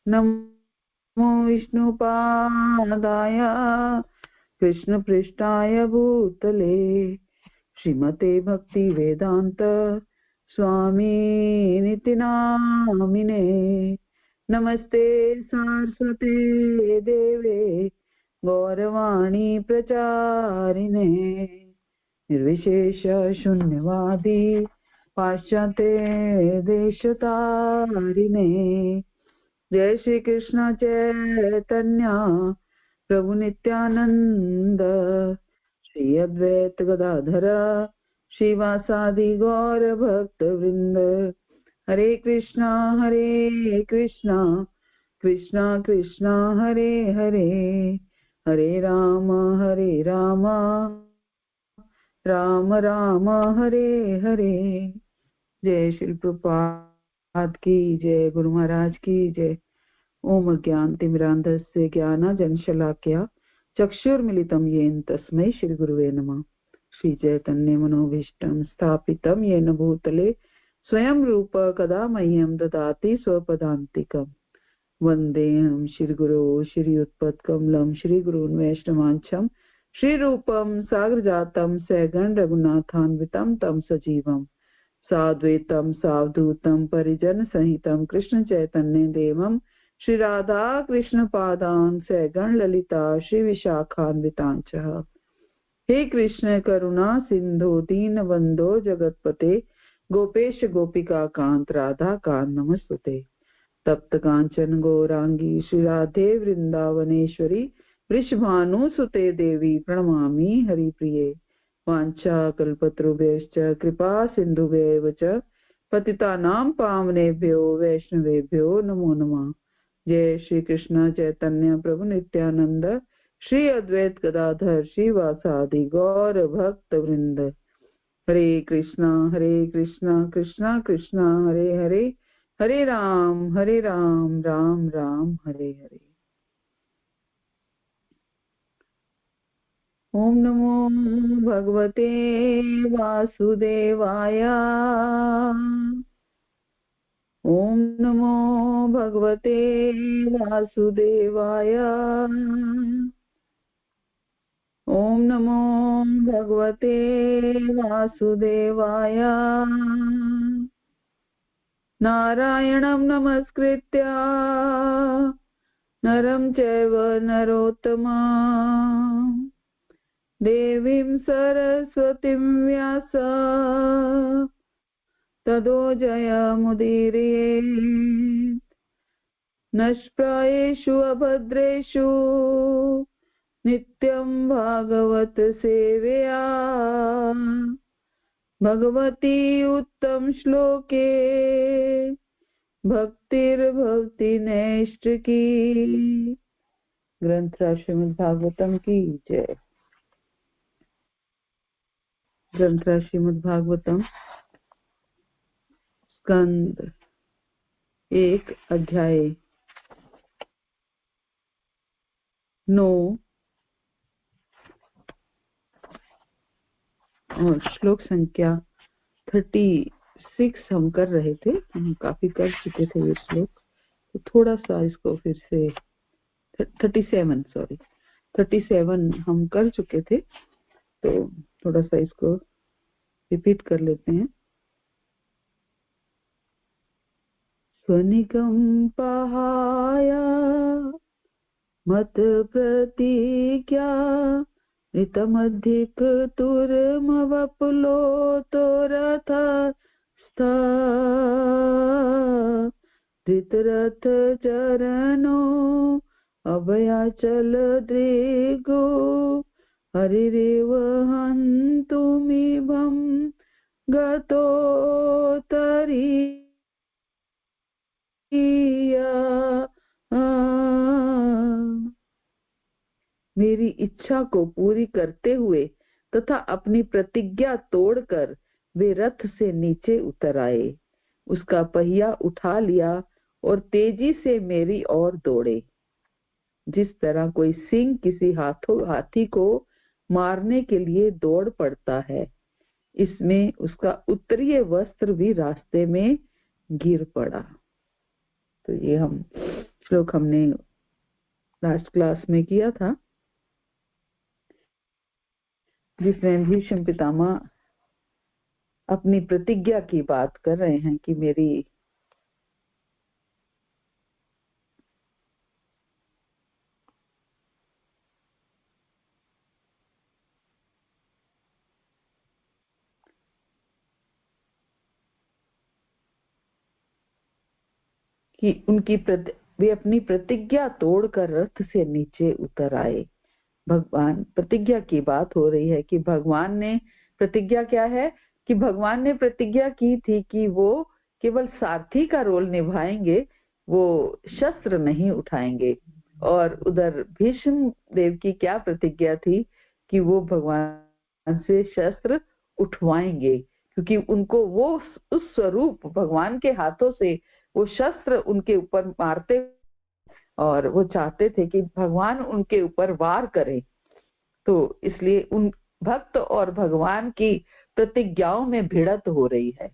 नमो विष्णुपादाय कृष्णपृष्ठाय भूतले श्रीमते भक्ति वेदांत स्वामिनिति नामिने। नमस्ते सारस्वते देवे गौरवाणी प्रचारिणे निर्विशेष शून्यवादी पाश्चात्य देशतारिणे। जय श्री कृष्ण चैतन्य प्रभु नित्यानंद श्री अद्वैत गदाधर श्रीवासादि गौर भक्त वृंद। हरे कृष्णा कृष्णा कृष्णा हरे हरे, हरे राम राम राम हरे हरे। जय श्री प्रभुपाद की जय, गुरु महाराज की जय। ओम अज्ञानतिमिरान्धस्य ज्ञानाञ्जनशलाकया चक्षुर्मिलितं येन तस्मै श्री गुरुवे नमः। श्री चैतन्य मनोभीष्टं स्थापितं येन भूतले स्वयं रूप कदा मह्यं ददाति स्वपदान्तिकम्। वन्देऽहं श्रीगुरो श्रीयुत्पत्कमलं श्रीगुरून् वैष्णवांशं श्रीरूपं साग्रजातं सगण रघुनाथान्वितं तं सजीवं साद्वैतं सावधूतं परिजन सहितं कृष्ण चैतन्य देवं श्री राधा कृष्ण पादान् सगण ललिता श्री विशाखान्वितांच। हे कृष्ण करुणा सिंधु दीन बंधो जगतपते गोपेश गोपिका कांत राधा कांत नमस्तुते। तप्त कांचन गौरांगी श्री राधे वृंदावनेश्वरी वृषभानुसुते देवी प्रणमामि हरिप्रिये। वाञ्छा कल्पतरुभ्यश्च कृपा सिन्धुभ्येव च पतितानां पावनेभ्यो वैष्णवेभ्यो नमो नमः। जय श्री कृष्ण चैतन्य प्रभु नित्यानंद श्री अद्वैत गदाधर श्रीवासादि गौर भक्त वृंद। हरे कृष्णा कृष्णा कृष्णा हरे हरे, हरे राम राम राम हरे हरे। ओम नमो भगवते वासुदेवाय, ओम नमो भगवते वासुदेवाय, ओम नमो भगवते वासुदेवाय। नारायणं नमस्कृत्य नरं चैव नरोत्तमं देवीं सरस्वतीं व्यास ततो जयमुदीरयेत्। नष्प्रायेषु अभद्रेषु नित्यं भागवत सेवया भगवती उत्तम श्लोके भक्तिर्भवति नैष्ठिकी। ग्रंथ श्रीमद् भागवतम की जय। ग्रंथ श्रीमद् भागवतम स्कंद 1 अध्याय 9 और श्लोक संख्या 36 हम कर रहे थे। हम काफी कर चुके थे ये श्लोक, तो थोड़ा सा इसको फिर से 37 हम कर चुके थे, तो थोड़ा सा इसको रिपीट कर लेते हैं। स्वनिकंपाय मत प्रतिज्ञा ऋतमधिक तुर्मवपुलोतो रथस्थ धृतरथ चरणो अभयाचल दृगो हरिरेव हन्तुमिभं गतोत्तरी। मेरी इच्छा को पूरी करते हुए तथा अपनी प्रतिज्ञा तोड़कर वे रथ से नीचे उतर आए, उसका पहिया उठा लिया और तेजी से मेरी ओर दौड़े। जिस तरह कोई सिंह किसी हाथी को मारने के लिए दौड़ पड़ता है, इसमें उसका उत्तरीय वस्त्र भी रास्ते में गिर पड़ा। तो ये हम श्लोक हमने लास्ट क्लास में किया था, जिसमें भीष्म पितामह अपनी प्रतिज्ञा की बात कर रहे हैं कि वे अपनी प्रतिज्ञा तोड़कर रथ से नीचे उतर आए। भगवान, प्रतिज्ञा की बात हो रही है कि भगवान ने प्रतिज्ञा क्या है कि भगवान ने प्रतिज्ञा की थी कि वो केवल सारथी का रोल निभाएंगे, वो शस्त्र नहीं उठाएंगे। और उधर भीष्म देव की क्या प्रतिज्ञा थी कि वो भगवान से शस्त्र उठवाएंगे, क्योंकि उनको वो उस स्वरूप भगवान के हाथों से वो शस्त्र उनके ऊपर मारते और वो चाहते थे कि भगवान उनके ऊपर वार करें। तो इसलिए उन भक्त और भगवान की प्रतिज्ञाओं में भिड़त हो रही है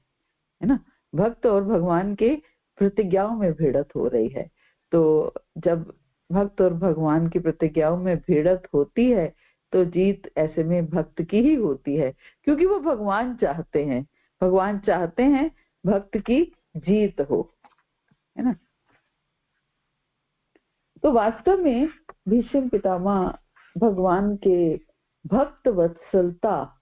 ना। भक्त और भगवान के प्रतिज्ञाओं में भिड़त हो रही है। तो जब भक्त और भगवान की प्रतिज्ञाओं में भिड़त होती है तो जीत ऐसे में भक्त की ही होती है, क्योंकि वो भगवान चाहते हैं, भगवान चाहते हैं भक्त की जीत हो, है ना। तो वास्तव में भीष्म पितामह भगवान के भक्त वत्सलता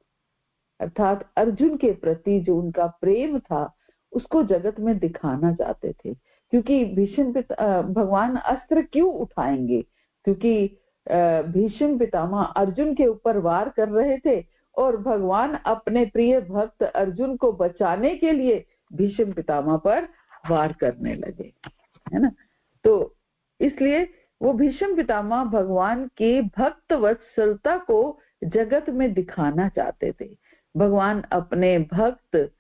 अर्थात अर्जुन के प्रति जो उनका प्रेम था उसको जगत में दिखाना चाहते थे। क्योंकि भगवान अस्त्र क्यों उठाएंगे, क्योंकि भीष्म पितामह अर्जुन के ऊपर वार कर रहे थे और भगवान अपने प्रिय भक्त अर्जुन को बचाने के लिए भीष्म पितामह पर वार करने लगे, है ना। तो इसलिए वो भीष्म पितामह भगवान के भक्त वत्सलता को जगत में दिखाना चाहते थे। भगवान अपने भक्त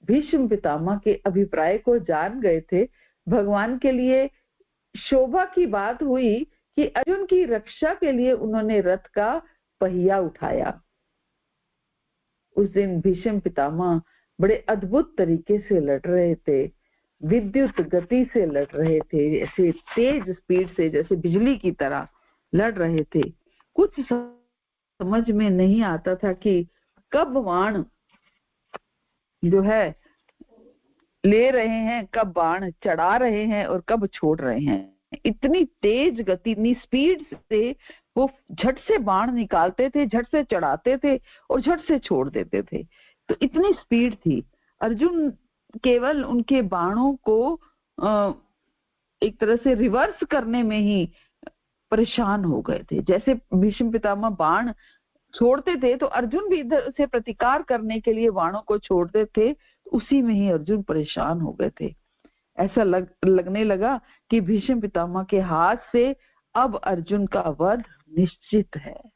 भीष्म पितामह के अभिप्राय को जान गए थे। भगवान के लिए शोभा की बात हुई कि अर्जुन की रक्षा के लिए उन्होंने रथ का पहिया उठाया। उस दिन भीष्म पितामह बड़े अद्भुत तरीके से लड़ रहे थे, विद्युत गति से लड़ रहे थे, ऐसे तेज स्पीड से, जैसे बिजली की तरह लड़ रहे थे। कुछ समझ में नहीं आता था कि कब बाण जो है ले रहे हैं, कब बाण चढ़ा रहे हैं और कब छोड़ रहे हैं। इतनी तेज गति, इतनी स्पीड से वो झट से बाण निकालते थे, झट से चढ़ाते थे और झट से छोड़ देते थे। तो इतनी स्पीड थी। अर्जुन केवल उनके बाणों को एक तरह से रिवर्स करने में ही परेशान हो गए थे। जैसे भीष्म पितामह बाण छोड़ते थे तो अर्जुन भी इधर से प्रतिकार करने के लिए बाणों को छोड़ते थे, उसी में ही अर्जुन परेशान हो गए थे। ऐसा लगने लगा कि भीष्म पितामह के हाथ से अब अर्जुन का वध निश्चित है।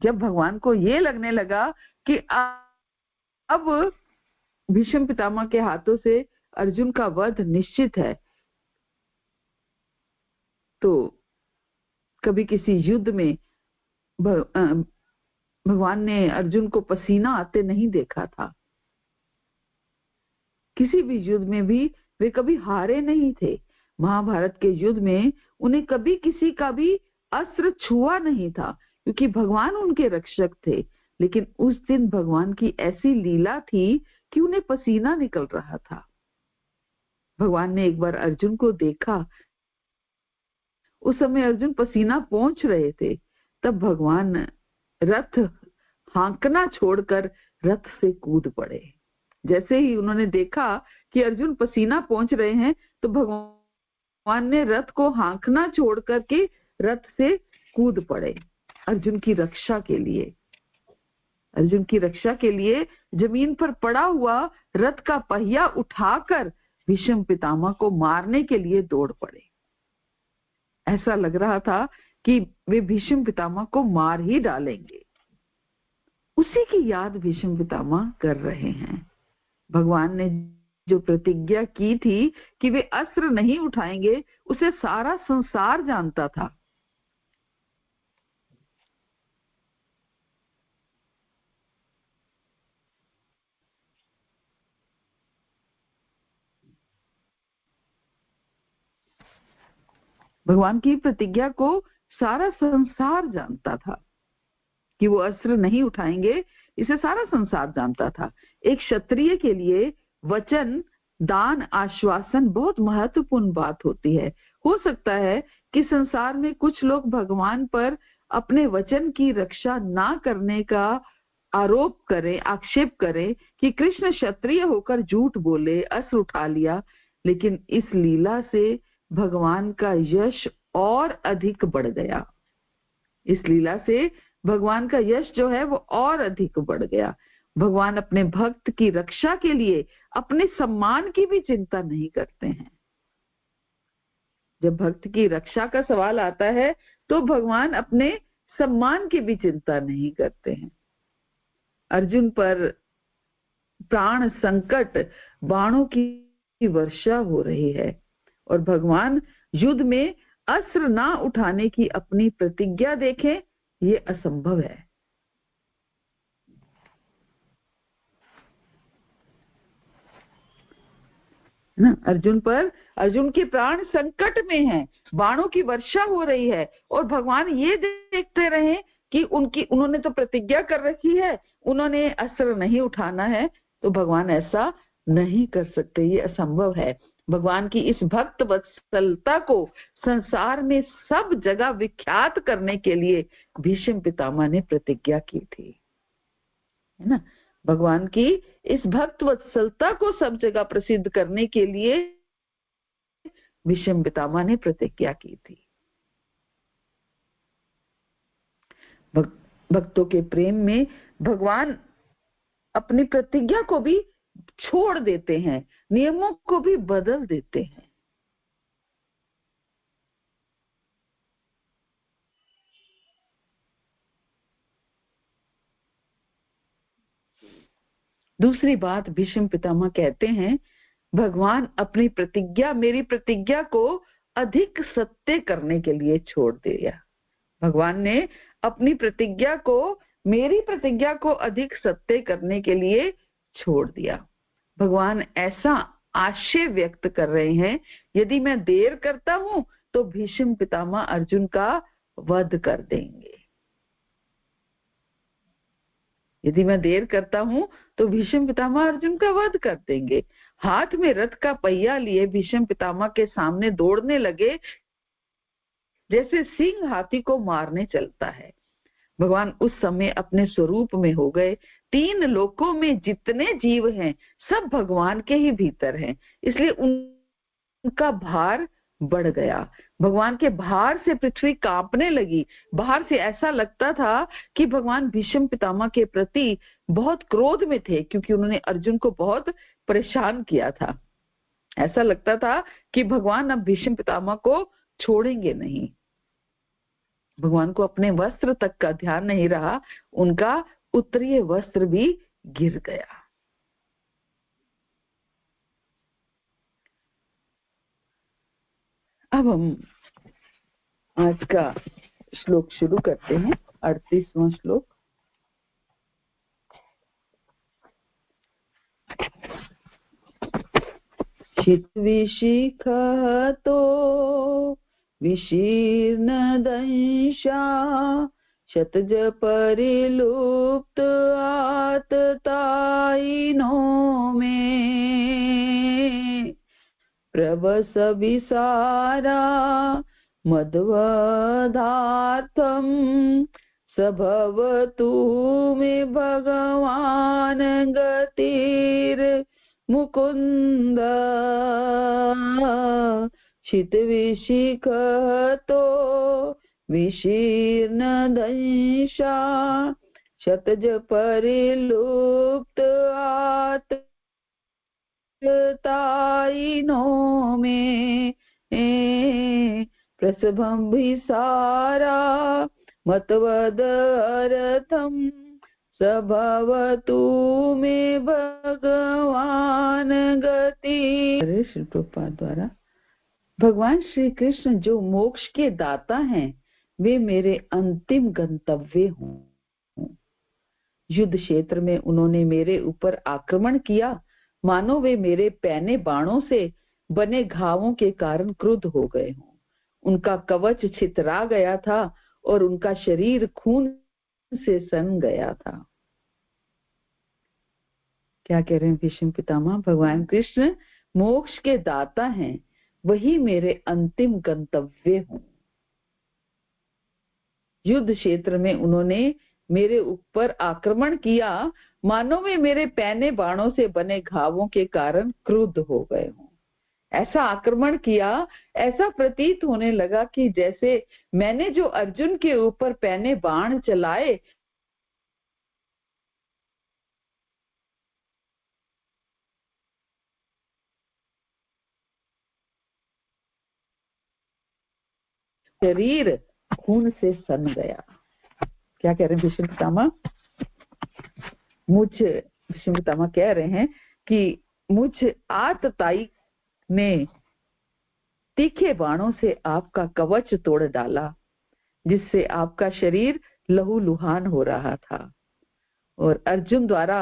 जब भगवान को ये लगने लगा कि अब भीष्म पितामह के हाथों से अर्जुन का वध निश्चित है, तो कभी किसी युद्ध में भगवान ने अर्जुन को पसीना आते नहीं देखा था। किसी भी युद्ध में भी वे कभी हारे नहीं थे। महाभारत के युद्ध में उन्हें कभी किसी का भी अस्त्र छुआ नहीं था, क्योंकि भगवान उनके रक्षक थे। लेकिन उस दिन भगवान की ऐसी लीला थी कि उन्हें पसीना निकल रहा था। भगवान ने एक बार अर्जुन को देखा, उस समय अर्जुन पसीना पोंछ रहे थे। तब भगवान रथ हाँकना छोड़कर रथ से कूद पड़े। जैसे ही उन्होंने देखा कि अर्जुन पसीना पोंछ रहे हैं तो भगवान ने रथ को हाँकना छोड़ करके रथ से कूद पड़े अर्जुन की रक्षा के लिए। अर्जुन की रक्षा के लिए जमीन पर पड़ा हुआ रथ का पहिया उठाकर भीष्म पितामह को मारने के लिए दौड़ पड़े। ऐसा लग रहा था कि वे भीष्म पितामह को मार ही डालेंगे। उसी की याद भीष्म पितामह कर रहे हैं। भगवान ने जो प्रतिज्ञा की थी कि वे अस्त्र नहीं उठाएंगे, उसे सारा संसार जानता था। भगवान की प्रतिज्ञा को सारा संसार जानता था कि वो अस्त्र नहीं उठाएंगे, इसे सारा संसार जानता था। एक क्षत्रिय के लिए वचन, दान, आश्वासन बहुत महत्वपूर्ण बात होती है। हो सकता है कि संसार में कुछ लोग भगवान पर अपने वचन की रक्षा ना करने का आरोप करें, आक्षेप करें कि कृष्ण क्षत्रिय होकर झूठ बोले, अस्त्र उठा लिया। लेकिन इस लीला से भगवान का यश और अधिक बढ़ गया। इस लीला से भगवान का यश जो है वो और अधिक बढ़ गया। भगवान अपने भक्त की रक्षा के लिए अपने सम्मान की भी चिंता नहीं करते हैं। जब भक्त की रक्षा का सवाल आता है तो भगवान अपने सम्मान की भी चिंता नहीं करते हैं। अर्जुन पर प्राण संकट, बाणों की वर्षा हो रही है और भगवान युद्ध में अस्त्र ना उठाने की अपनी प्रतिज्ञा देखें, ये असंभव है ना। अर्जुन के प्राण संकट में हैं, बाणों की वर्षा हो रही है और भगवान ये देखते रहे कि उन्होंने तो प्रतिज्ञा कर रखी है, उन्होंने अस्त्र नहीं उठाना है, तो भगवान ऐसा नहीं कर सकते, ये असंभव है। भगवान की इस भक्त वत्सलता को संसार में सब जगह विख्यात करने के लिए भीष्म पितामह ने प्रतिज्ञा की थी, है ना। भगवान की इस भक्त वत्सलता को सब जगह प्रसिद्ध करने के लिए भीष्म पितामह ने प्रतिज्ञा की थी। भक्तों के प्रेम में भगवान अपनी प्रतिज्ञा को भी छोड़ देते हैं, नियमों को भी बदल देते हैं। दूसरी बात भीष्म पितामह कहते हैं, भगवान अपनी प्रतिज्ञा, मेरी प्रतिज्ञा को अधिक सत्य करने के लिए छोड़ दिया। भगवान ने अपनी प्रतिज्ञा को, मेरी प्रतिज्ञा को अधिक सत्य करने के लिए छोड़ दिया। भगवान ऐसा आशय व्यक्त कर रहे हैं, यदि मैं देर करता हूं तो भीष्म पितामह अर्जुन का वध कर देंगे। यदि मैं देर करता हूं तो भीष्म पितामह अर्जुन का वध कर देंगे। हाथ में रथ का पहिया लिए भीष्म पितामह के सामने दौड़ने लगे, जैसे सिंह हाथी को मारने चलता है। भगवान उस समय अपने स्वरूप में हो गए। 3 लोकों में जितने जीव हैं सब भगवान के ही भीतर हैं, इसलिए उनका भार बढ़ गया। भगवान के भार से पृथ्वी कांपने लगी। बाहर से ऐसा लगता था कि भगवान भीष्म पितामह के प्रति बहुत क्रोध में थे, क्योंकि उन्होंने अर्जुन को बहुत परेशान किया था। ऐसा लगता था कि भगवान अब भीष्म पितामह को छोड़ेंगे नहीं। भगवान को अपने वस्त्र तक का ध्यान नहीं रहा, उनका उत्तरीय वस्त्र भी गिर गया। अब हम आज का श्लोक शुरू करते हैं, 38वां श्लोक। चित्विशिखतो विशीर्ण दंशा शतज परिलुप्त आततायिनो में प्रभसविसारा मध्वधार्थम सभवतु मे भगवान गतिर मुकुंद शितविशिखतो विशीर्ण दंशा शतज परिलुप्त आततायिनो में प्रसभंभिसारा मतवदर्थम सभवतु मे भगवान गति। श्री प्रभुपाद द्वारा भगवान श्री कृष्ण जो मोक्ष के दाता हैं, वे मेरे अंतिम गंतव्य हों। युद्ध क्षेत्र में उन्होंने मेरे ऊपर आक्रमण किया, मानो वे मेरे पैने बाणों से बने घावों के कारण क्रुद्ध हो गए हों। उनका कवच छितरा गया था और उनका शरीर खून से सन गया था। क्या कह रहे हैं भीष्म पितामह? भगवान कृष्ण मोक्ष के दाता हैं, वही मेरे अंतिम गंतव्य हूं। युद्ध क्षेत्र में उन्होंने मेरे ऊपर आक्रमण किया, मानो वे मेरे पैने बाणों से बने घावों के कारण क्रुद्ध हो गए हों। ऐसा आक्रमण किया, ऐसा प्रतीत होने लगा कि जैसे मैंने जो अर्जुन के ऊपर पैने बाण चलाए, शरीर खून से सन गया। क्या कह रहे हैं भीष्म पितामह? भीष्म पितामह कह रहे हैं कि मुझ आतताई ने तीखे बाणों से आपका कवच तोड़ डाला, जिससे आपका शरीर लहूलुहान हो रहा था, और अर्जुन द्वारा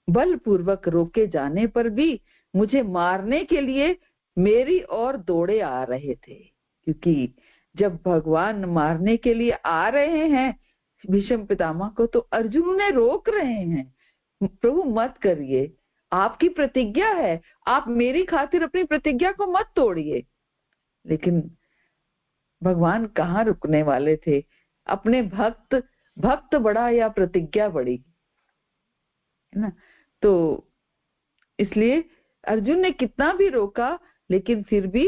बलपूर्वक रोके जाने पर भी मुझे मारने के लिए मेरी ओर दौड़े आ रहे थे। क्योंकि जब भगवान मारने के लिए आ रहे हैं भीष्म पितामह को, तो अर्जुन उन्हें रोक रहे हैं, प्रभु मत करिए, आपकी प्रतिज्ञा है, आप मेरी खातिर अपनी प्रतिज्ञा को मत तोड़िए। लेकिन भगवान कहाँ रुकने वाले थे? अपने भक्त बड़ा या प्रतिज्ञा बड़ी, है ना? तो इसलिए अर्जुन ने कितना भी रोका, लेकिन फिर भी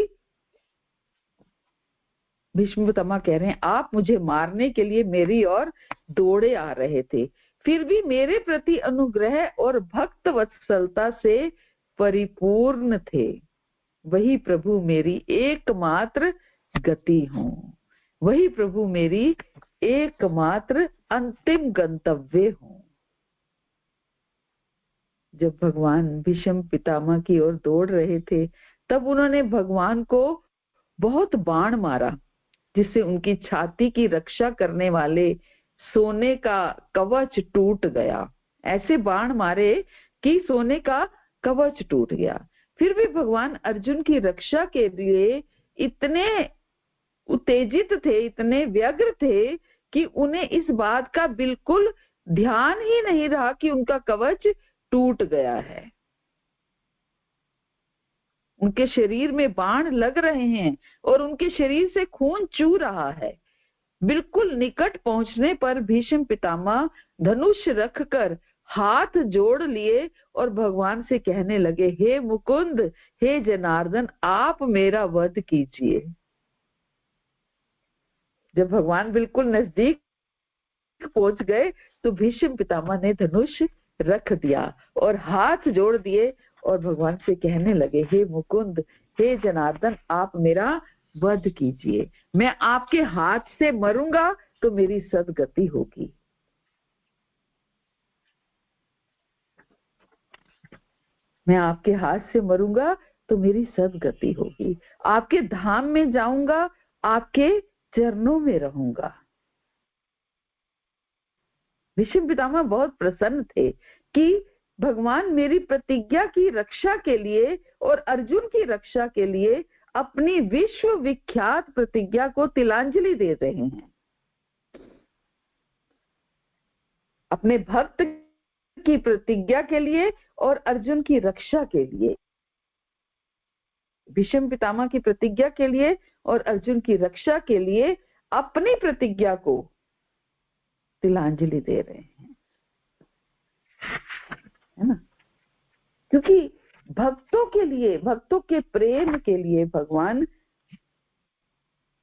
भीष्म पितामह कह रहे हैं आप मुझे मारने के लिए मेरी ओर दौड़े आ रहे थे, फिर भी मेरे प्रति अनुग्रह और भक्त वत्सलता से परिपूर्ण थे। वही प्रभु मेरी एकमात्र गति हो, वही प्रभु मेरी एकमात्र अंतिम गंतव्य हो। जब भगवान भीष्म पितामह की ओर दौड़ रहे थे, तब उन्होंने भगवान को बहुत बाण मारा, जिससे उनकी छाती की रक्षा करने वाले सोने का कवच टूट गया। ऐसे बाण मारे कि सोने का कवच टूट गया। फिर भी भगवान अर्जुन की रक्षा के लिए इतने उत्तेजित थे, इतने व्यग्र थे कि उन्हें इस बात का बिल्कुल ध्यान ही नहीं रहा कि उनका कवच टूट गया है। उनके शरीर में बाण लग रहे हैं और उनके शरीर से खून चू रहा है। बिल्कुल निकट पहुंचने पर भीष्म पितामह धनुष रखकर हाथ जोड़ लिए और भगवान से कहने लगे, हे मुकुंद, हे जनार्दन, आप मेरा वध कीजिए। जब भगवान बिल्कुल नजदीक पहुंच गए तो भीष्म पितामह ने धनुष रख दिया और हाथ जोड़ दिए और भगवान से कहने लगे, हे मुकुंद, हे जनार्दन, आप मेरा वध कीजिए। मैं आपके हाथ से मरूंगा तो मेरी सदगति होगी। मैं आपके हाथ से मरूंगा तो मेरी सदगति होगी। आपके धाम में जाऊंगा, आपके चरणों में रहूंगा। भीष्म पितामह बहुत प्रसन्न थे कि भगवान मेरी प्रतिज्ञा की रक्षा के लिए और अर्जुन की रक्षा के लिए अपनी विश्व विख्यात प्रतिज्ञा को तिलांजलि दे रहे हैं। अपने भक्त की प्रतिज्ञा के लिए और अर्जुन की रक्षा के लिए, भीष्म पितामह की प्रतिज्ञा के लिए और अर्जुन की रक्षा के लिए अपनी प्रतिज्ञा को तिलांजलि दे रहे हैं, है ना? क्योंकि भक्तों के लिए, भक्तों के प्रेम के लिए भगवान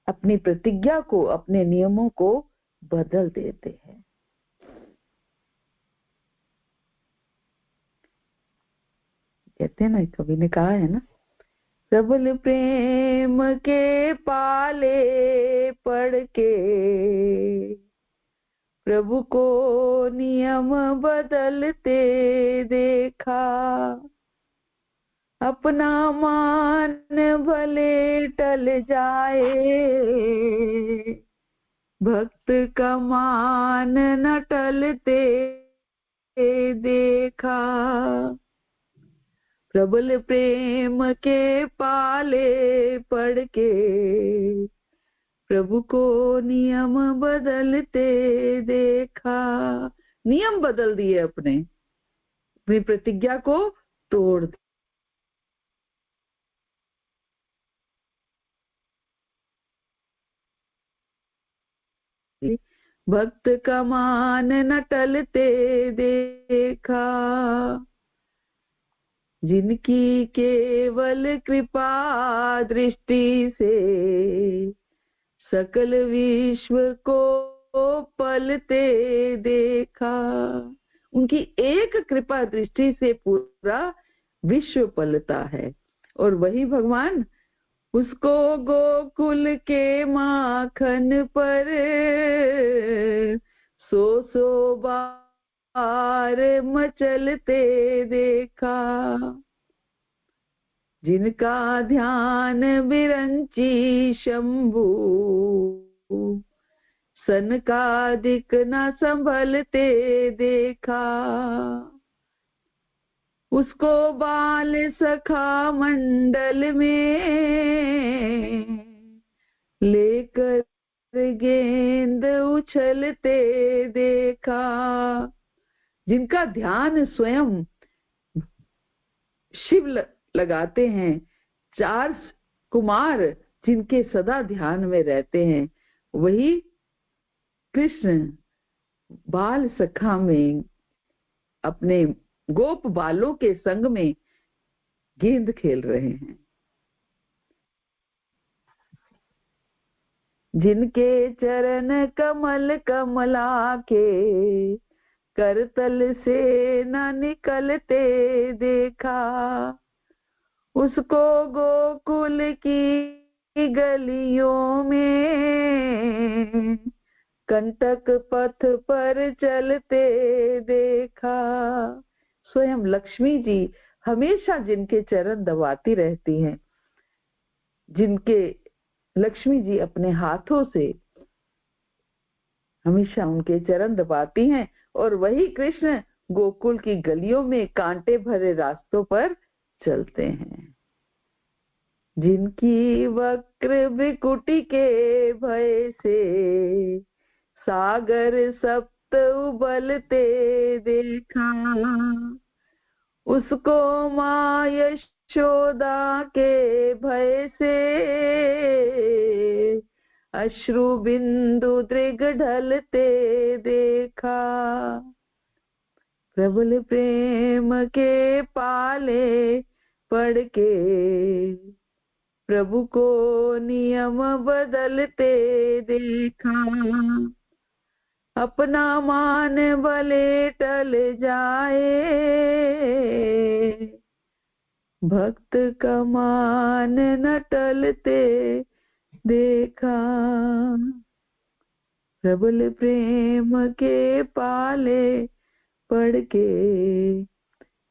अपनी प्रतिज्ञा को, अपने नियमों को बदल देते हैं। कहते हैं ना, कवि ने कहा है ना, प्रबल प्रेम के पाले पड़ के प्रभु को नियम बदलते देखा, अपना मान भले टल जाए, भक्त का मान न टलते देखा। प्रबल प्रेम के पाले पढ़ के प्रभु को नियम बदलते देखा। नियम बदल दिए, अपनी प्रतिज्ञा को तोड़ दिया। भक्त का मान न टलते देखा, जिनकी केवल कृपा दृष्टि से सकल विश्व को पलते देखा। उनकी एक कृपा दृष्टि से पूरा विश्व पलता है। और वही भगवान उसको गोकुल के माखन पर सौ बार मचलते देखा। जिनका ध्यान विरंची शंभू सनकादिक न संभलते देखा। उसको बाल सखा मंडल में लेकर गेंद उछलते देखा। जिनका ध्यान स्वयं शिव लगाते हैं, 4 कुमार जिनके सदा ध्यान में रहते हैं, वही कृष्ण बाल सखा में अपने गोप बालों के संग में गेंद खेल रहे हैं। जिनके चरण कमल कमला के करतल से न निकलते देखा। उसको गोकुल की गलियों में कंटक पथ पर चलते देखा। स्वयं लक्ष्मी जी हमेशा जिनके चरण दबाती रहती हैं, जिनके लक्ष्मी जी अपने हाथों से हमेशा उनके चरण दबाती हैं, और वही कृष्ण गोकुल की गलियों में कांटे भरे रास्तों पर चलते हैं। जिनकी वक्र विकुटी के भय से सागर सप्त उबलते देखा। उसको माँ यशोदा के भय से अश्रु बिंदु दृग ढलते देखा। प्रबल प्रेम के पाले पढ़ के प्रभु को नियम बदलते देखा। अपना मान भले टल जाए, भक्त का मान न टलते देखा। प्रबल प्रेम के पाले पढ़ के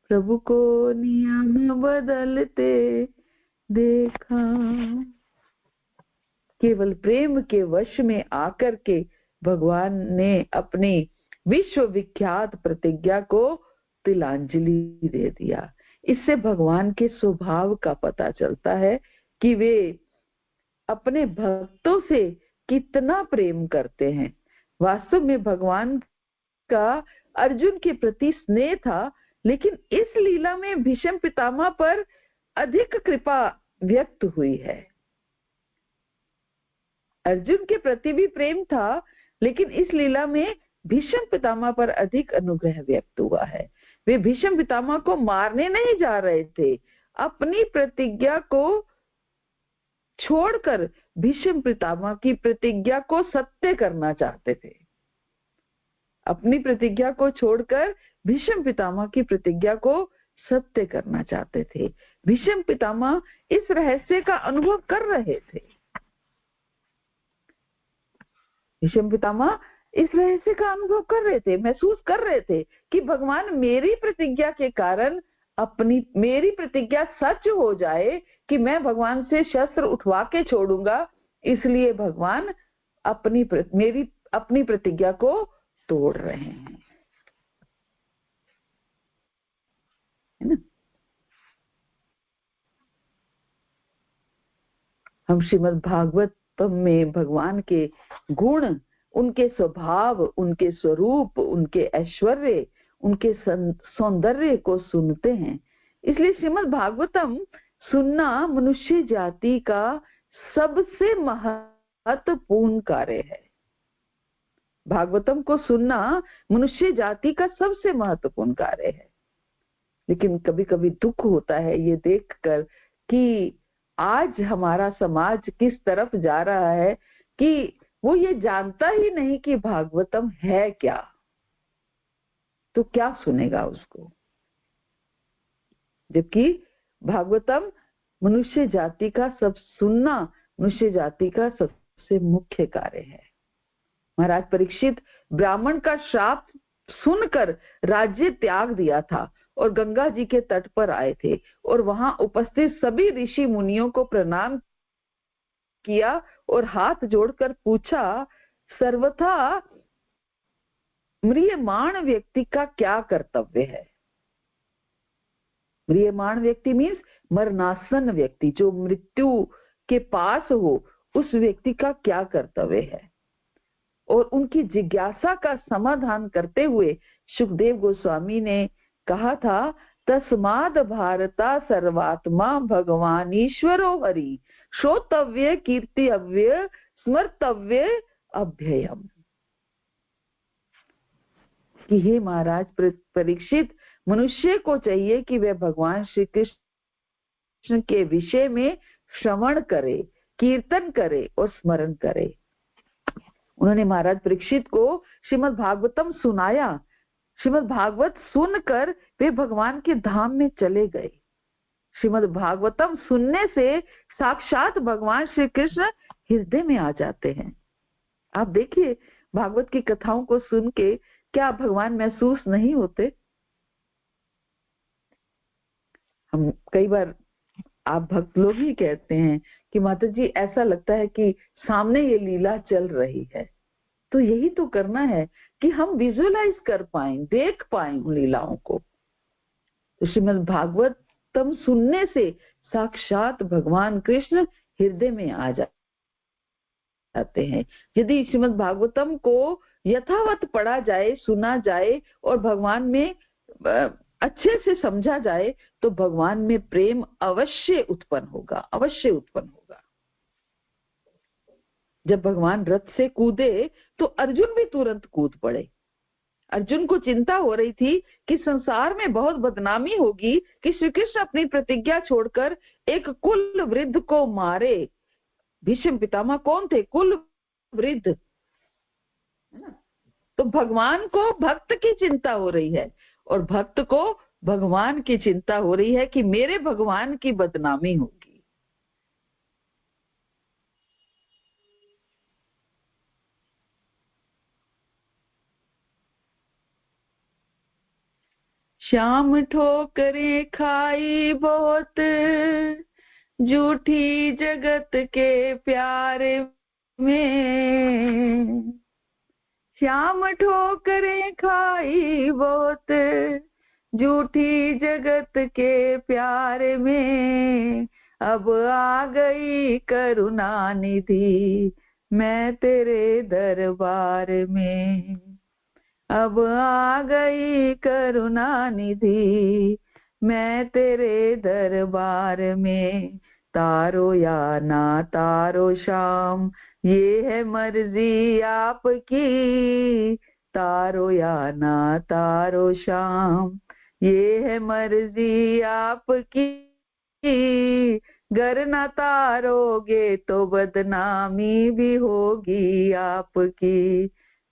प्रभु को नियम बदलते देखा। केवल प्रेम के वश में आकर के भगवान ने अपनी विश्व विख्यात प्रतिज्ञा को तिलांजलि दे दिया। इससे भगवान के स्वभाव का पता चलता है कि वे अपने भक्तों से कितना प्रेम करते हैं। वास्तव में भगवान का अर्जुन के प्रति स्नेह था, लेकिन इस लीला में भीष्म पितामह पर अधिक कृपा व्यक्त हुई है। अर्जुन के प्रति भी प्रेम था, लेकिन इस लीला में भीष्म पितामह पर अधिक अनुग्रह व्यक्त हुआ है। वे भीष्म पितामह को मारने नहीं जा रहे थे, अपनी प्रतिज्ञा को छोड़कर भीष्म पितामह की प्रतिज्ञा को सत्य करना चाहते थे। अपनी प्रतिज्ञा को छोड़कर भीष्म पितामह की प्रतिज्ञा को सत्य करना चाहते थे। भीष्म पितामह इस रहस्य का अनुभव कर रहे थे। भीष्म पितामह इस रहस्य का अनुभव कर रहे थे, महसूस कर रहे थे कि भगवान मेरी प्रतिज्ञा के कारण मेरी प्रतिज्ञा सच हो जाए कि मैं भगवान से शस्त्र उठवा के छोड़ूंगा, इसलिए भगवान अपनी प्रतिज्ञा को तोड़ रहे हैं, है ना। हम श्रीमद् भागवतम में भगवान के गुण, उनके स्वभाव, उनके स्वरूप, उनके ऐश्वर्य, उनके सौंदर्य को सुनते हैं। इसलिए श्रीमद् भागवतम सुनना मनुष्य जाति का सबसे महत्वपूर्ण कार्य है। भागवतम को सुनना मनुष्य जाति का सबसे महत्वपूर्ण कार्य है। लेकिन कभी कभी दुख होता है ये देखकर कि आज हमारा समाज किस तरफ जा रहा है कि वो ये जानता ही नहीं कि भागवतम है क्या, तो क्या सुनेगा उसको। जबकि भागवतम मनुष्य जाति का सुनना मनुष्य जाति का सबसे मुख्य कार्य है। महाराज परीक्षित ब्राह्मण का श्राप सुनकर राज्य त्याग दिया था और गंगा जी के तट पर आए थे और वहां उपस्थित सभी ऋषि मुनियों को प्रणाम किया और हाथ जोड़कर पूछा, सर्वथा म्रियमाण व्यक्ति का क्या कर्तव्य है। म्रियमाण व्यक्ति मीन्स मरणासन व्यक्ति, जो मृत्यु के पास हो, उस व्यक्ति का क्या कर्तव्य है। और उनकी जिज्ञासा का समाधान करते हुए सुखदेव गोस्वामी ने कहा था, तस्माद भारता सर्वात्मा भगवान ईश्वरो हरि, श्रोतव्य कीर्तव्य स्मर्तव्य अभ्ययम। कि हे महाराज परीक्षित, मनुष्य को चाहिए कि वह भगवान श्री कृष्ण के विषय में श्रवण करे, कीर्तन करे और स्मरण करे। उन्होंने महाराज परीक्षित को श्रीमद् भागवतम सुनाया। श्रीमद् भागवत सुनकर वे भगवान के धाम में चले गए। श्रीमद् भागवतम सुनने से साक्षात भगवान श्री कृष्ण हृदय में आ जाते हैं। आप देखिए, भागवत की कथाओं को सुन के क्या भगवान महसूस नहीं होते। हम कई बार, आप भक्त लोग ही कहते हैं कि माता जी ऐसा लगता है कि सामने ये लीला चल रही है। तो यही तो करना है कि हम विजुअलाइज कर पाएं, देख पाएं उन लीलाओं को। तो श्रीमद् भागवतम सुनने से साक्षात भगवान कृष्ण हृदय में आ जाते हैं। यदि श्रीमद् भागवतम को यथावत पढ़ा जाए, सुना जाए और भगवान में अच्छे से समझा जाए, तो भगवान में प्रेम अवश्य उत्पन्न होगा, अवश्य उत्पन्न होगा। जब भगवान रथ से कूदे तो अर्जुन भी तुरंत कूद पड़े। अर्जुन को चिंता हो रही थी कि संसार में बहुत बदनामी होगी कि श्री कृष्ण अपनी प्रतिज्ञा छोड़कर एक कुल वृद्ध को मारे। भीष्म पितामह कौन थे? कुल वृद्ध। तो भगवान को भक्त की चिंता हो रही है और भक्त को भगवान की चिंता हो रही है कि मेरे भगवान की बदनामी होगी। श्याम ठोकरें खाई बहुत, झूठी जगत के प्यार में। श्याम ठोकरें खाई बहुत, झूठी जगत के प्यार में। अब आ गई करुणा निधि मैं तेरे दरबार में। अब आ गई करुणा निधि मैं तेरे दरबार में। तारो या ना तारो श्याम, ये है मर्जी आपकी। तारो या ना तारो श्याम, ये है मर्जी आपकी। गर ना तारोगे तो बदनामी भी होगी आपकी।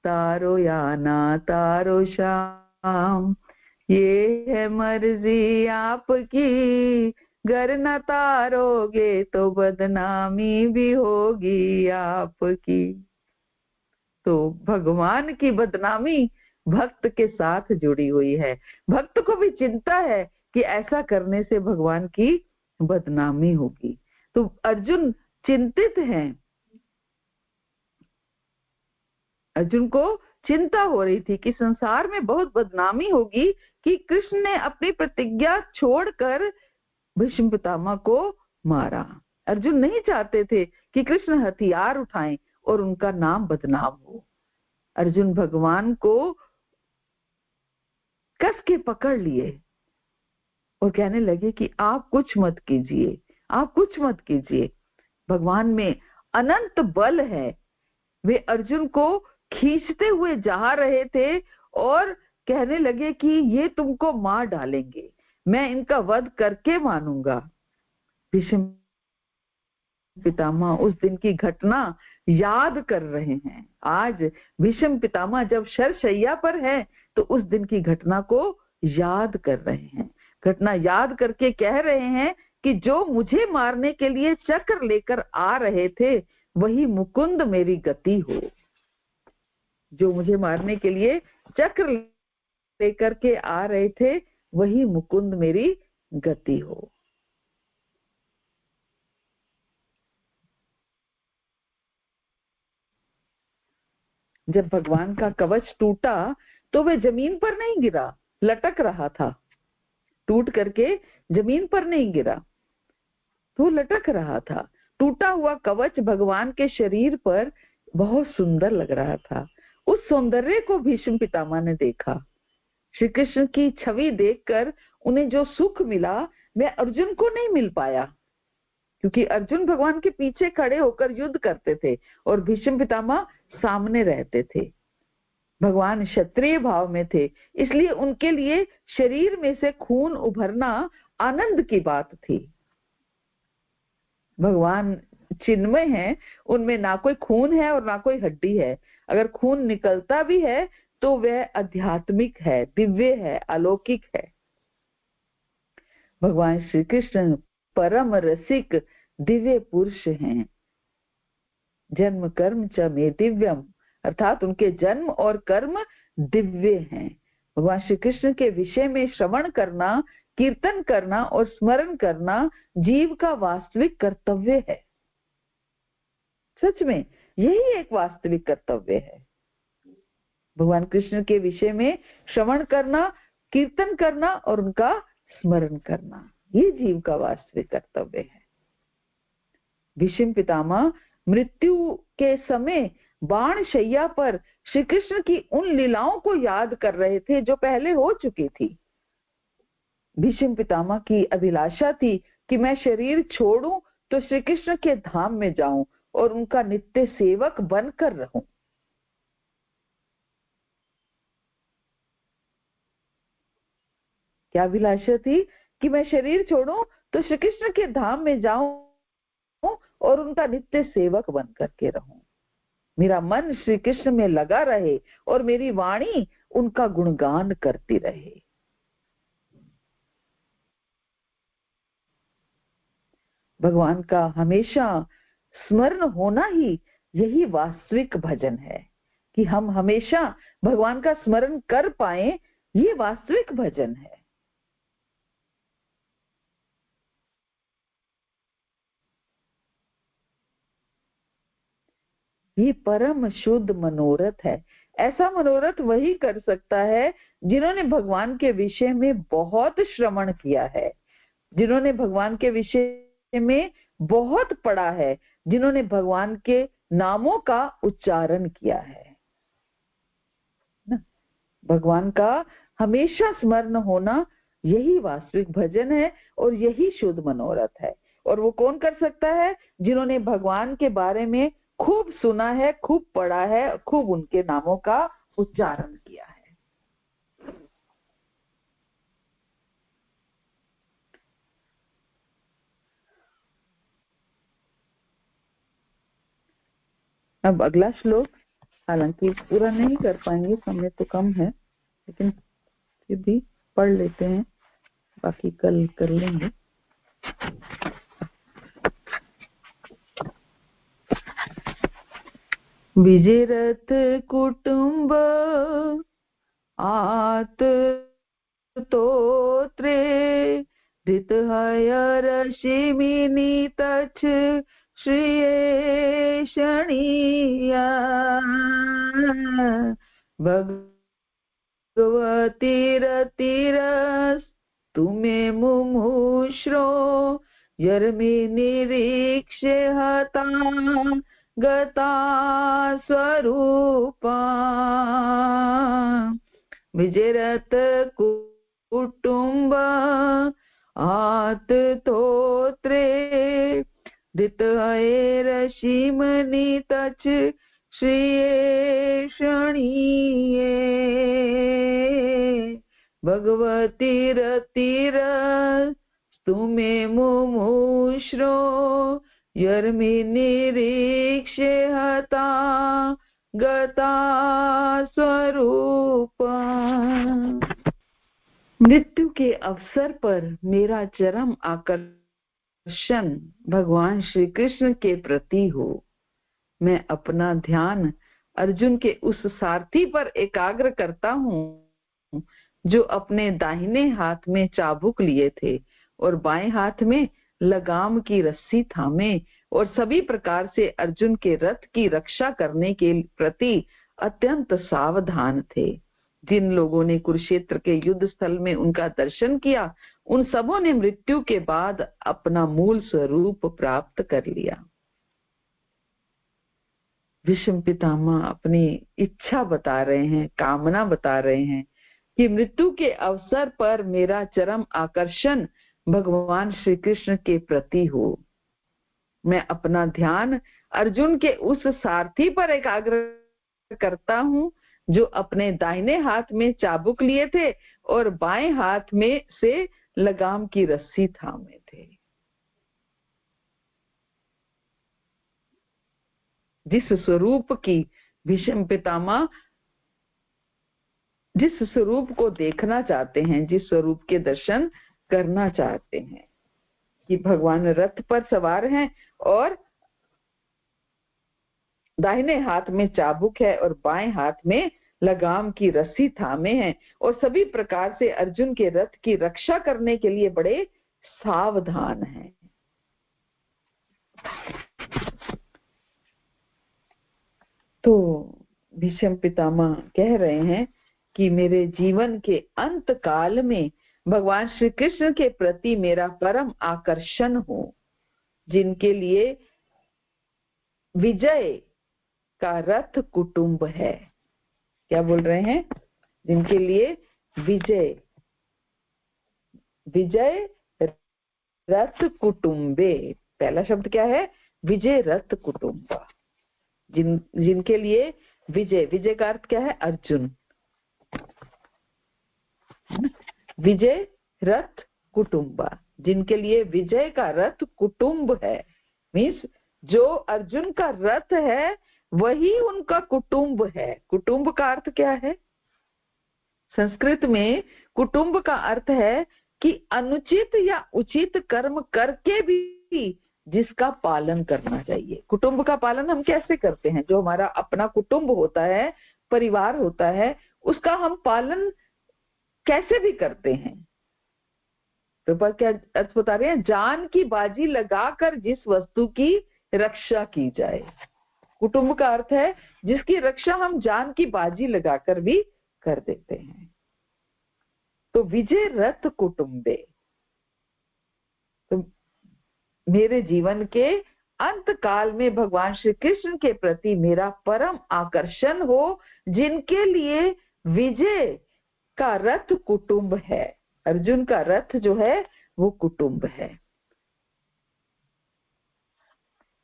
तारो या ना तारो श्याम, ये है मर्जी आपकी। गर न तारोगे तो बदनामी भी होगी आपकी। तो भगवान की बदनामी भक्त के साथ जुड़ी हुई है। भक्त को भी चिंता है कि ऐसा करने से भगवान की बदनामी होगी। तो अर्जुन चिंतित हैं। अर्जुन को चिंता हो रही थी कि संसार में बहुत बदनामी होगी कि कृष्ण ने अपनी प्रतिज्ञा छोड़कर भीष्म पितामह को मारा। अर्जुन नहीं चाहते थे कि कृष्ण हथियार उठाएं और उनका नाम बदनाम हो। अर्जुन भगवान को कस के पकड़ लिए और कहने लगे कि आप कुछ मत कीजिए, आप कुछ मत कीजिए। भगवान में अनंत बल है। वे अर्जुन को खींचते हुए जा रहे थे और कहने लगे कि ये तुमको मार डालेंगे, मैं इनका वध करके मानूंगा। भीष्म पितामह उस दिन की घटना याद कर रहे हैं। आज भीष्म पितामह जब शरशैया पर है तो उस दिन की घटना को याद कर रहे हैं। घटना याद करके कह रहे हैं कि जो मुझे मारने के लिए चक्र लेकर आ रहे थे वही मुकुंद मेरी गति हो। जो मुझे मारने के लिए चक्र लेकर के आ रहे थे वही मुकुंद मेरी गति हो। जब भगवान का कवच टूटा तो वे जमीन पर नहीं गिरा, लटक रहा था। टूट करके जमीन पर नहीं गिरा, तो लटक रहा था। टूटा हुआ कवच भगवान के शरीर पर बहुत सुंदर लग रहा था। उस सौंदर्य को भीष्म पितामह ने देखा। श्री कृष्ण की छवि देखकर उन्हें जो सुख मिला वह अर्जुन को नहीं मिल पाया, क्योंकि अर्जुन भगवान के पीछे खड़े होकर युद्ध करते थे और भीष्म पितामह सामने रहते थे। भगवान क्षत्रिय भाव में थे, इसलिए उनके लिए शरीर में से खून उभरना आनंद की बात थी। भगवान चिन्मय हैं, उनमें ना कोई खून है और ना कोई हड्डी है। अगर खून निकलता भी है तो वह आध्यात्मिक है, दिव्य है, अलौकिक है। भगवान श्री कृष्ण परम रसिक दिव्य पुरुष हैं। जन्म कर्म च मे दिव्यम, अर्थात उनके जन्म और कर्म दिव्य हैं। भगवान श्री कृष्ण के विषय में श्रवण करना, कीर्तन करना और स्मरण करना जीव का वास्तविक कर्तव्य है। सच में यही एक वास्तविक कर्तव्य है। भगवान कृष्ण के विषय में श्रवण करना, कीर्तन करना और उनका स्मरण करना, ये जीव का वास्तविक कर्तव्य है। भीष्म पितामह मृत्यु के समय बाण शैया पर श्री कृष्ण की उन लीलाओं को याद कर रहे थे जो पहले हो चुकी थी। भीष्म पितामह की अभिलाषा थी कि मैं शरीर छोड़ूं तो श्री कृष्ण के धाम में जाऊं और उनका नित्य सेवक बनकर रहूं। क्या अभिलाषा थी कि मैं शरीर छोड़ूं तो श्री कृष्ण के धाम में जाऊं और उनका नित्य सेवक बन करके रहूं। मेरा मन श्री कृष्ण में लगा रहे और मेरी वाणी उनका गुणगान करती रहे। भगवान का हमेशा स्मरण होना ही यही वास्तविक भजन है, कि हम हमेशा भगवान का स्मरण कर पाए, ये वास्तविक भजन है। ये परम शुद्ध मनोरथ है। ऐसा मनोरथ वही कर सकता है जिन्होंने भगवान के विषय में बहुत श्रवण किया है, जिन्होंने भगवान के विषय में बहुत पढ़ा है, जिन्होंने भगवान के नामों का उच्चारण किया है। भगवान का हमेशा स्मरण होना यही वास्तविक भजन है और यही शुद्ध मनोरथ है। और वो कौन कर सकता है? जिन्होंने भगवान के बारे में खूब सुना है, खूब पढ़ा है, खूब उनके नामों का उच्चारण किया है। अब अगला श्लोक, हालांकि पूरा नहीं कर पाएंगे, समय तो कम है, लेकिन फिर भी पढ़ लेते हैं, बाकी कल कर लेंगे। विजिरत कुटुंब आत तोत्रे धृतहयरशिमिनी तच्छ श्रियेषणीया भगवतीरतिरस्तु मे मुमुश्रो यर्मे निरीक्ष्य हता गता स्वरूपा विजरत कुटुंब आततोत्रे ऋतऐरशीमनि तच श्रिये शणीये भगवतीरतिरस्तुमे मुमुश्रो यर्मि निरीक्ष्य हता गता स्वरूपा। मृत्यु के अवसर पर मेरा चरम आकर्षण भगवान श्री कृष्ण के प्रति हो। मैं अपना ध्यान अर्जुन के उस सारथी पर एकाग्र करता हूँ जो अपने दाहिने हाथ में चाबुक लिए थे और बाएं हाथ में लगाम की रस्सी थामे और सभी प्रकार से अर्जुन के रथ की रक्षा करने के प्रति अत्यंत सावधान थे। जिन लोगों ने कुरुक्षेत्र के युद्ध स्थल में उनका दर्शन किया, उन सबों ने मृत्यु के बाद अपना मूल स्वरूप प्राप्त कर लिया। भीष्म पितामह अपनी इच्छा बता रहे हैं, कामना बता रहे हैं कि मृत्यु के अवसर पर मेरा चरम आकर्षण भगवान श्री कृष्ण के प्रति हो। मैं अपना ध्यान अर्जुन के उस सारथी पर एकाग्र करता हूँ जो अपने दाहिने हाथ में चाबुक लिए थे और बाएं हाथ में से लगाम की रस्सी थामे थे। जिस स्वरूप की भीष्म पितामह जिस स्वरूप को देखना चाहते हैं, जिस स्वरूप के दर्शन करना चाहते हैं कि भगवान रथ पर सवार हैं और दाहिने हाथ में चाबुक है और बाएं हाथ में लगाम की रस्सी थामे हैं और सभी प्रकार से अर्जुन के रथ की रक्षा करने के लिए बड़े सावधान हैं। तो भीष्म पितामह कह रहे हैं कि मेरे जीवन के अंत काल में भगवान श्री कृष्ण के प्रति मेरा परम आकर्षण हो, जिनके लिए विजय का रथ कुटुंब है। क्या बोल रहे हैं? जिनके लिए विजय रथ कुटुंबे, पहला शब्द क्या है? विजय रथ कुटुंब। जिनके लिए विजय का अर्थ क्या है? अर्जुन। विजय रथ कुटुंबा, जिनके लिए विजय का रथ कुटुंब है, मीन्स जो अर्जुन का रथ है वही उनका कुटुंब है। कुटुंब का अर्थ क्या है? संस्कृत में कुटुंब का अर्थ है कि अनुचित या उचित कर्म करके भी जिसका पालन करना चाहिए। कुटुंब का पालन हम कैसे करते हैं? जो हमारा अपना कुटुंब होता है, परिवार होता है, उसका हम पालन कैसे भी करते हैं। तो पर क्या अर्थ बता रहे हैं? जान की बाजी लगाकर जिस वस्तु की रक्षा की जाए। कुटुंब का अर्थ है जिसकी रक्षा हम जान की बाजी लगाकर भी कर देते हैं। तो विजय रथ कुटुंबे, तो मेरे जीवन के अंत काल में भगवान श्री कृष्ण के प्रति मेरा परम आकर्षण हो, जिनके लिए विजय का रथ कुटुंब है। अर्जुन का रथ जो है वो कुटुंब है।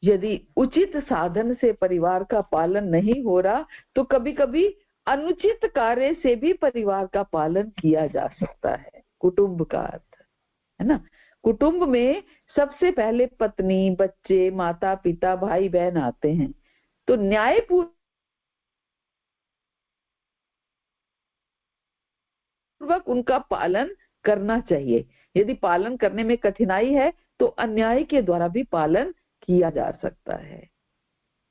यदि उचित साधन से परिवार का पालन नहीं हो रहा तो कभी कभी अनुचित कार्य से भी परिवार का पालन किया जा सकता है। कुटुंब का अर्थ है ना, कुटुंब में सबसे पहले पत्नी, बच्चे, माता पिता, भाई बहन आते हैं। तो न्यायपूर्वक उनका पालन करना चाहिए। यदि पालन करने में कठिनाई है तो अन्याय के द्वारा भी पालन किया जा सकता है।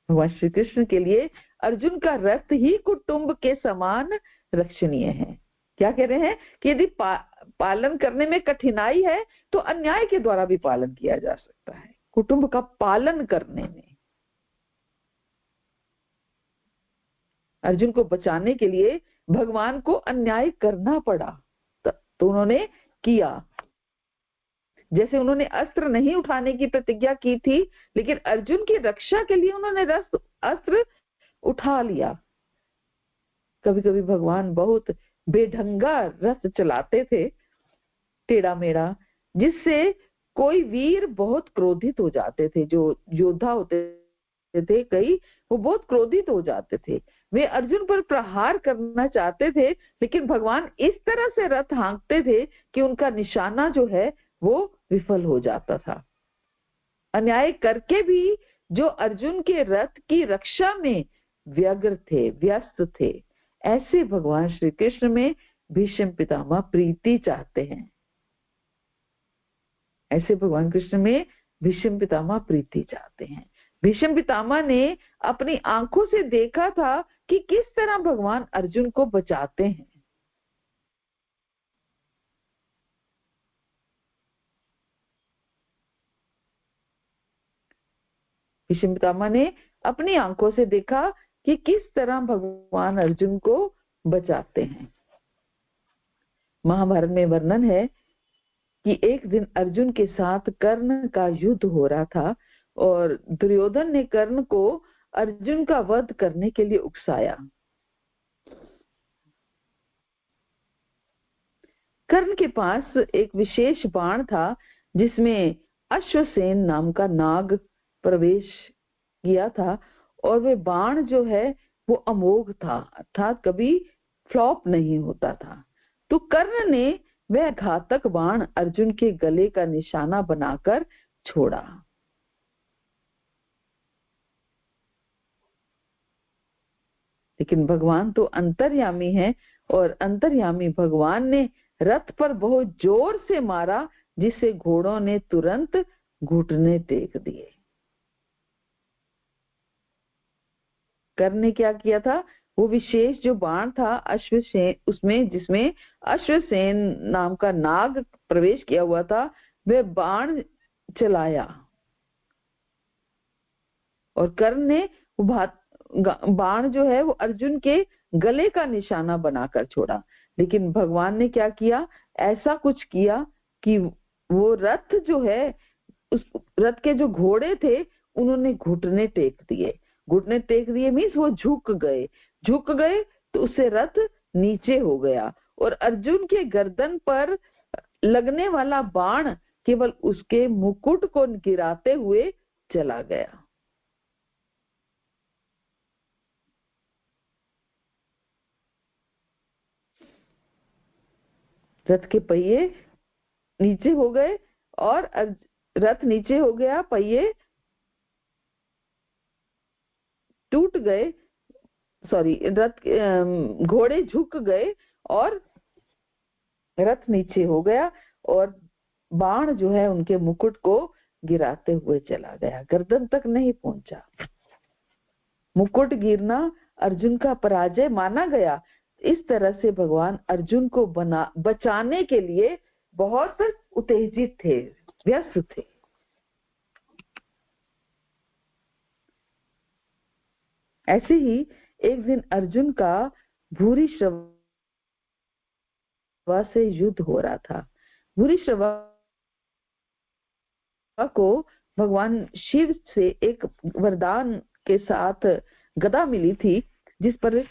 भगवान श्री कृष्ण के लिए अर्जुन का रथ ही कुटुंब के समान रक्षणीय है। क्या कह रहे हैं कि यदि पालन करने में कठिनाई है तो अन्याय के द्वारा भी पालन किया जा सकता है। कुटुंब का पालन करने में अर्जुन को बचाने के लिए भगवान को अन्याय करना पड़ा, तो उन्होंने किया। जैसे उन्होंने अस्त्र नहीं उठाने की प्रतिज्ञा की थी, लेकिन अर्जुन की रक्षा के लिए उन्होंने अस्त्र उठा लिया। कभी कभी भगवान बहुत बेढंगा रथ चलाते थे, टेढ़ा मेढ़ा, जिससे कोई वीर बहुत क्रोधित हो जाते थे। जो योद्धा होते थे कई, वो बहुत क्रोधित हो जाते थे, वे अर्जुन पर प्रहार करना चाहते थे, लेकिन भगवान इस तरह से रथ हाँकते थे कि उनका निशाना जो है वो विफल हो जाता था। अन्याय करके भी जो अर्जुन के रथ की रक्षा में व्यग्र थे, व्यस्त थे, ऐसे भगवान श्री कृष्ण में भीष्म पितामह प्रीति चाहते हैं। ऐसे भगवान कृष्ण में भीष्म पितामह प्रीति चाहते हैं। भीष्म पितामह ने अपनी आंखों से देखा था कि किस तरह भगवान अर्जुन को बचाते हैं। भीष्म पितामह ने अपनी आंखों से देखा कि किस तरह भगवान अर्जुन को बचाते हैं। महाभारत में वर्णन है कि एक दिन अर्जुन के साथ कर्ण का युद्ध हो रहा था और दुर्योधन ने कर्ण को अर्जुन का वध करने के लिए उकसाया। कर्ण के पास एक विशेष बाण था जिसमें अश्वसेन नाम का नाग प्रवेश किया था, और वे बाण जो है वो अमोघ था, अर्थात कभी फ्लॉप नहीं होता था। तो कर्ण ने वह घातक बाण अर्जुन के गले का निशाना बनाकर छोड़ा। लेकिन भगवान तो अंतर्यामी है, और अंतर्यामी भगवान ने रथ पर बहुत जोर से मारा, जिससे घोड़ों ने तुरंत घुटने टेक दिए। कर्ण ने क्या किया था, वो विशेष जो बाण था अश्वसेन, उसमें जिसमें अश्वसेन नाम का नाग प्रवेश किया हुआ था, वह बाण चलाया और कर्ण ने बाण जो है वो अर्जुन के गले का निशाना बनाकर छोड़ा। लेकिन भगवान ने क्या किया, ऐसा कुछ किया कि वो रथ जो है, उस रथ के जो घोड़े थे उन्होंने घुटने टेक दिए। घुटने टेक दिए मीन्स वो झुक गए तो उससे रथ नीचे हो गया और अर्जुन के गर्दन पर लगने वाला बाण केवल उसके मुकुट को गिराते हुए चला गया। रथ के पहिए नीचे हो गए और रथ नीचे हो गया, पहिए टूट गए, घोड़े झुक गए और रथ नीचे हो गया और बाण जो है उनके मुकुट को गिराते हुए चला गया, गर्दन तक नहीं पहुंचा। मुकुट गिरना अर्जुन का पराजय माना गया। इस तरह से भगवान अर्जुन को बचाने के लिए बहुत उत्तेजित थे, व्यस्त थे। ऐसे ही एक दिन अर्जुन का भूरिश्रवा से युद्ध हो रहा था। भूरिश्रवा को भगवान शिव से एक वरदान के साथ गदा मिली थी, जिस पर,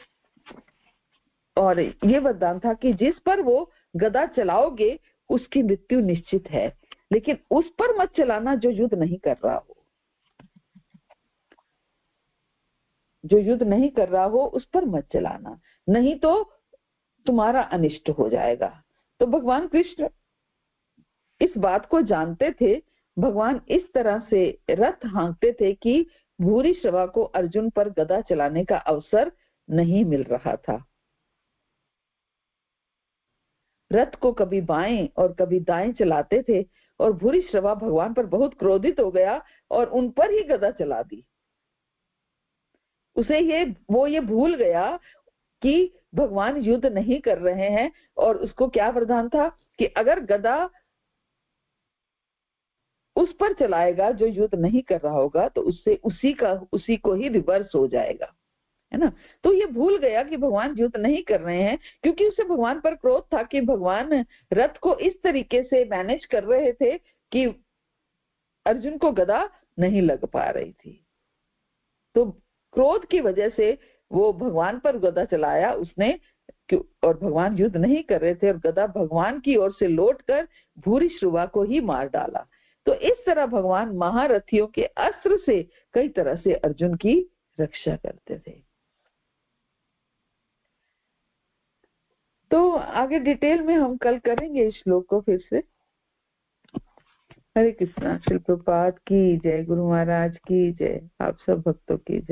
और ये वरदान था कि जिस पर वो गदा चलाओगे उसकी मृत्यु निश्चित है, लेकिन उस पर मत चलाना जो युद्ध नहीं कर रहा हो। जो युद्ध नहीं कर रहा हो उस पर मत चलाना, नहीं तो तुम्हारा अनिष्ट हो जाएगा। तो भगवान कृष्ण इस बात को जानते थे। भगवान इस तरह से रथ हाँकते थे कि भूरिश्रवा को अर्जुन पर गदा चलाने का अवसर नहीं मिल रहा था। रथ को कभी बाएं और कभी दाएं चलाते थे और भूरिश्रवा भगवान पर बहुत क्रोधित हो गया और उन पर ही गदा चला दी। वो ये भूल गया कि भगवान युद्ध नहीं कर रहे हैं, और उसको क्या वरदान था कि अगर गदा उस पर चलाएगा जो युद्ध नहीं कर रहा होगा तो उससे उसी को ही रिवर्स हो जाएगा, है ना। तो ये भूल गया कि भगवान युद्ध नहीं कर रहे हैं, क्योंकि उसे भगवान पर क्रोध था कि भगवान रथ को इस तरीके से मैनेज कर रहे थे कि अर्जुन को गदा नहीं लग पा रही थी। तो क्रोध की वजह से वो भगवान पर गदा चलाया उसने, और भगवान युद्ध नहीं कर रहे थे और गदा भगवान की ओर से लौटकर भूरिश्रवा को ही मार डाला। तो इस तरह भगवान महारथियों के अस्त्र से कई तरह से अर्जुन की रक्षा करते थे। तो आगे डिटेल में हम कल करेंगे इस श्लोक को फिर से। हरे कृष्णा। शिल प्रभुपाद की जय, गुरु महाराज की जय, आप सब भक्तों की जय।